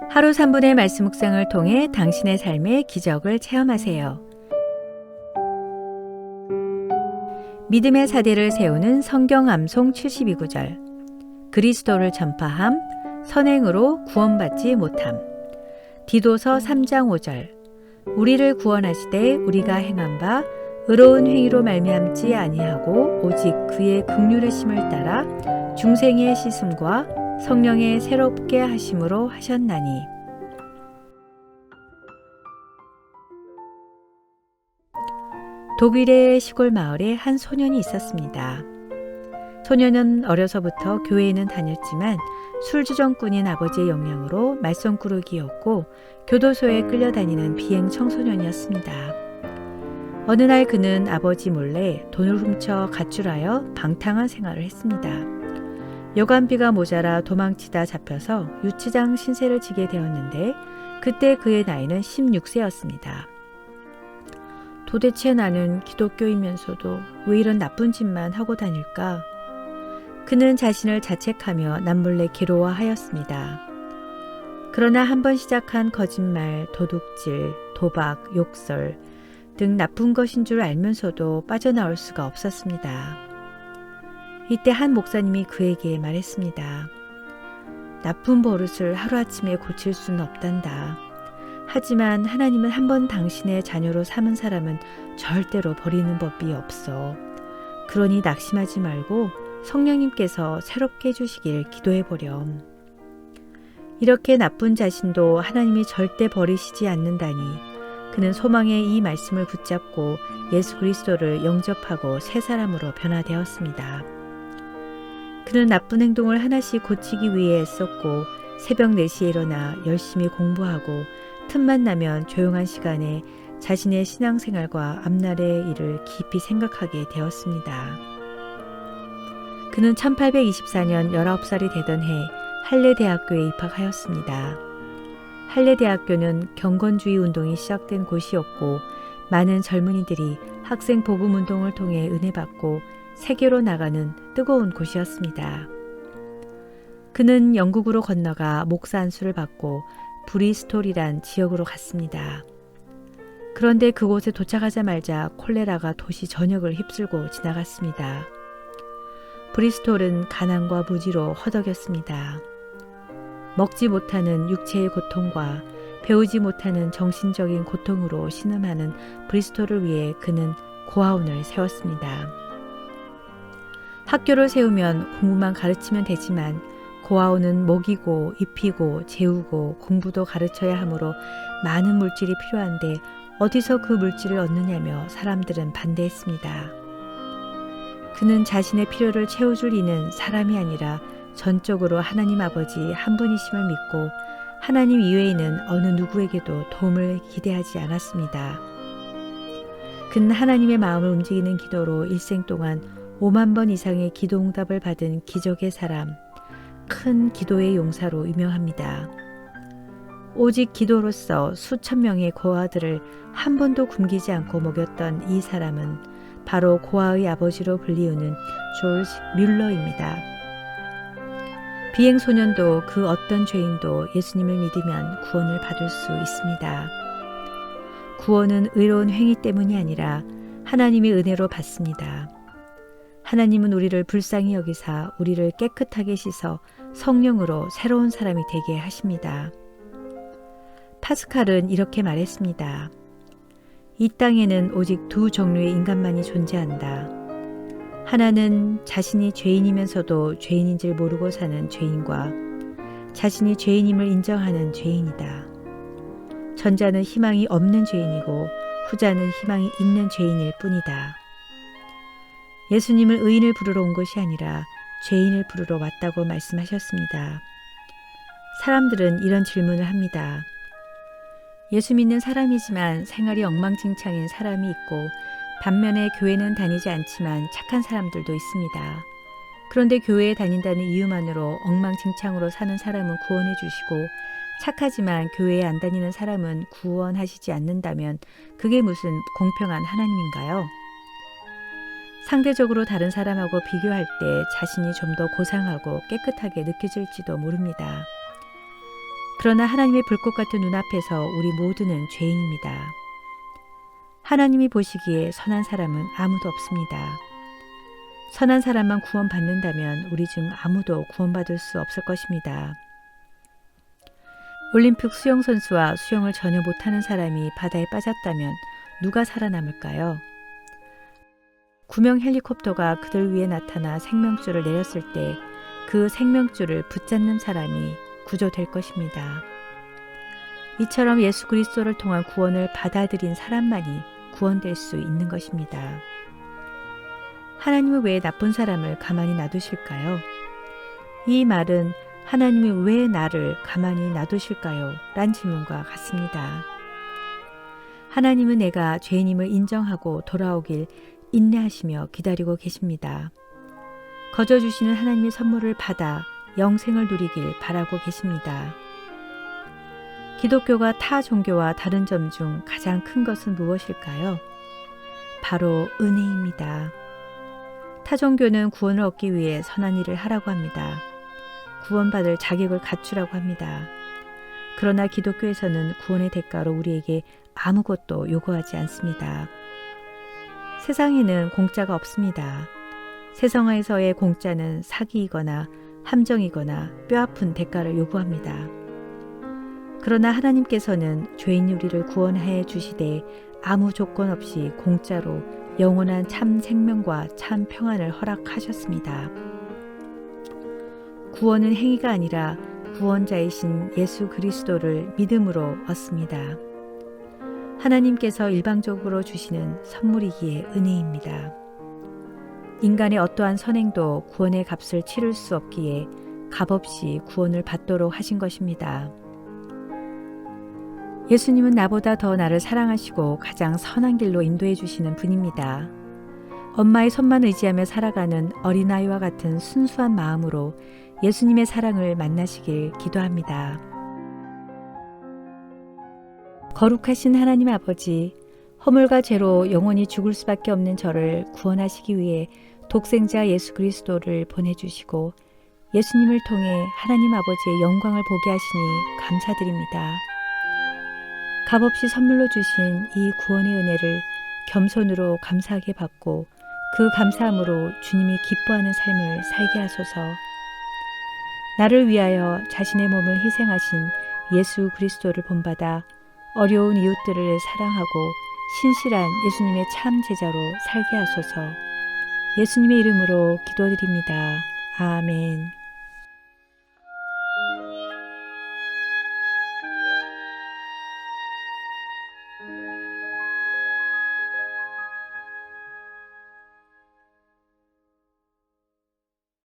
하루 3분의 말씀 묵상을 통해 당신의 삶의 기적을 체험하세요. 믿음의 사대를 세우는 성경 암송 72구절. 그리스도를 전파함, 선행으로 구원받지 못함. 디도서 3장 5절. 우리를 구원하시되 우리가 행한 바 의로운 행위로 말미암지 아니하고 오직 그의 긍휼하심을 따라 중생의 씻음과 성령의 새롭게 하심으로 하셨나니. 독일의 시골 마을에 한 소년이 있었습니다. 소년은 어려서부터 교회에는 다녔지만 술주정꾼인 아버지의 영향으로 말썽꾸러기였고 교도소에 끌려다니는 비행 청소년이었습니다. 어느 날 그는 아버지 몰래 돈을 훔쳐 가출하여 방탕한 생활을 했습니다. 여관비가 모자라 도망치다 잡혀서 유치장 신세를 지게 되었는데 그때 그의 나이는 16세였습니다. 도대체 나는 기독교이면서도 왜 이런 나쁜 짓만 하고 다닐까? 그는 자신을 자책하며 남몰래 괴로워하였습니다. 그러나 한번 시작한 거짓말, 도둑질, 도박, 욕설 등 나쁜 것인 줄 알면서도 빠져나올 수가 없었습니다. 이때 한 목사님이 그에게 말했습니다. 나쁜 버릇을 하루아침에 고칠 수는 없단다. 하지만 하나님은 한번 당신의 자녀로 삼은 사람은 절대로 버리는 법이 없어. 그러니 낙심하지 말고 성령님께서 새롭게 해주시길 기도해보렴. 이렇게 나쁜 자신도 하나님이 절대 버리시지 않는다니 그는 소망의 이 말씀을 붙잡고 예수 그리스도를 영접하고 새 사람으로 변화되었습니다. 그는 나쁜 행동을 하나씩 고치기 위해 애썼고 새벽 4시에 일어나 열심히 공부하고 틈만 나면 조용한 시간에 자신의 신앙생활과 앞날의 일을 깊이 생각하게 되었습니다. 그는 1824년 19살이 되던 해 할레대학교에 입학하였습니다. 할레대학교는 경건주의 운동이 시작된 곳이었고 많은 젊은이들이 학생 복음 운동을 통해 은혜 받고 세계로 나가는 뜨거운 곳이었습니다. 그는 영국으로 건너가 목사 안수를 받고 브리스톨이란 지역으로 갔습니다. 그런데 그곳에 도착하자마자 콜레라가 도시 전역을 휩쓸고 지나갔습니다. 브리스톨은 가난과 무지로 허덕였습니다. 먹지 못하는 육체의 고통과 배우지 못하는 정신적인 고통으로 신음하는 브리스톨을 위해 그는 고아원을 세웠습니다. 학교를 세우면 공부만 가르치면 되지만 고아원은 먹이고 입히고 재우고 공부도 가르쳐야 하므로 많은 물질이 필요한데 어디서 그 물질을 얻느냐며 사람들은 반대했습니다. 그는 자신의 필요를 채워줄 이는 사람이 아니라 전적으로 하나님 아버지 한 분이심을 믿고 하나님 이외에는 어느 누구에게도 도움을 기대하지 않았습니다. 그는 하나님의 마음을 움직이는 기도로 일생 동안 5만 번 이상의 기도 응답을 받은 기적의 사람, 큰 기도의 용사로 유명합니다. 오직 기도로서 수천 명의 고아들을 한 번도 굶기지 않고 먹였던 이 사람은 바로 고아의 아버지로 불리우는 조지 뮬러입니다. 비행소년도 그 어떤 죄인도 예수님을 믿으면 구원을 받을 수 있습니다. 구원은 의로운 행위 때문이 아니라 하나님의 은혜로 받습니다. 하나님은 우리를 불쌍히 여기사 우리를 깨끗하게 씻어 성령으로 새로운 사람이 되게 하십니다. 파스칼은 이렇게 말했습니다. 이 땅에는 오직 두 종류의 인간만이 존재한다. 하나는 자신이 죄인이면서도 죄인인 줄 모르고 사는 죄인과 자신이 죄인임을 인정하는 죄인이다. 전자는 희망이 없는 죄인이고 후자는 희망이 있는 죄인일 뿐이다. 예수님을 의인을 부르러 온 것이 아니라 죄인을 부르러 왔다고 말씀하셨습니다. 사람들은 이런 질문을 합니다. 예수 믿는 사람이지만 생활이 엉망진창인 사람이 있고 반면에 교회는 다니지 않지만 착한 사람들도 있습니다. 그런데 교회에 다닌다는 이유만으로 엉망진창으로 사는 사람은 구원해 주시고 착하지만 교회에 안 다니는 사람은 구원하시지 않는다면 그게 무슨 공평한 하나님인가요? 상대적으로 다른 사람하고 비교할 때 자신이 좀 더 고상하고 깨끗하게 느껴질지도 모릅니다. 그러나 하나님의 불꽃 같은 눈앞에서 우리 모두는 죄인입니다. 하나님이 보시기에 선한 사람은 아무도 없습니다. 선한 사람만 구원받는다면 우리 중 아무도 구원받을 수 없을 것입니다. 올림픽 수영선수와 수영을 전혀 못하는 사람이 바다에 빠졌다면 누가 살아남을까요? 구명 헬리콥터가 그들 위에 나타나 생명줄을 내렸을 때 그 생명줄을 붙잡는 사람이 구조될 것입니다. 이처럼 예수 그리스도를 통한 구원을 받아들인 사람만이 구원될 수 있는 것입니다. 하나님은 왜 나쁜 사람을 가만히 놔두실까요? 이 말은 하나님이 왜 나를 가만히 놔두실까요? 란 질문과 같습니다. 하나님은 내가 죄인임을 인정하고 돌아오길 인내하시며 기다리고 계십니다. 거저 주시는 하나님의 선물을 받아 영생을 누리길 바라고 계십니다. 기독교가 타 종교와 다른 점 중 가장 큰 것은 무엇일까요? 바로 은혜입니다. 타 종교는 구원을 얻기 위해 선한 일을 하라고 합니다. 구원받을 자격을 갖추라고 합니다. 그러나 기독교에서는 구원의 대가로 우리에게 아무것도 요구하지 않습니다. 세상에는 공짜가 없습니다. 세상에서의 공짜는 사기이거나 함정이거나 뼈아픈 대가를 요구합니다. 그러나 하나님께서는 죄인 우리를 구원해 주시되 아무 조건 없이 공짜로 영원한 참 생명과 참 평안을 허락하셨습니다. 구원은 행위가 아니라 구원자이신 예수 그리스도를 믿음으로 얻습니다. 하나님께서 일방적으로 주시는 선물이기에 은혜입니다. 인간의 어떠한 선행도 구원의 값을 치를 수 없기에 값없이 구원을 받도록 하신 것입니다. 예수님은 나보다 더 나를 사랑하시고 가장 선한 길로 인도해 주시는 분입니다. 엄마의 손만 의지하며 살아가는 어린아이와 같은 순수한 마음으로 예수님의 사랑을 만나시길 기도합니다. 거룩하신 하나님 아버지, 허물과 죄로 영원히 죽을 수밖에 없는 저를 구원하시기 위해 독생자 예수 그리스도를 보내주시고 예수님을 통해 하나님 아버지의 영광을 보게 하시니 감사드립니다. 값없이 선물로 주신 이 구원의 은혜를 겸손으로 감사하게 받고 그 감사함으로 주님이 기뻐하는 삶을 살게 하소서. 나를 위하여 자신의 몸을 희생하신 예수 그리스도를 본받아 어려운 이웃들을 사랑하고 신실한 예수님의 참 제자로 살게 하소서. 예수님의 이름으로 기도드립니다. 아멘.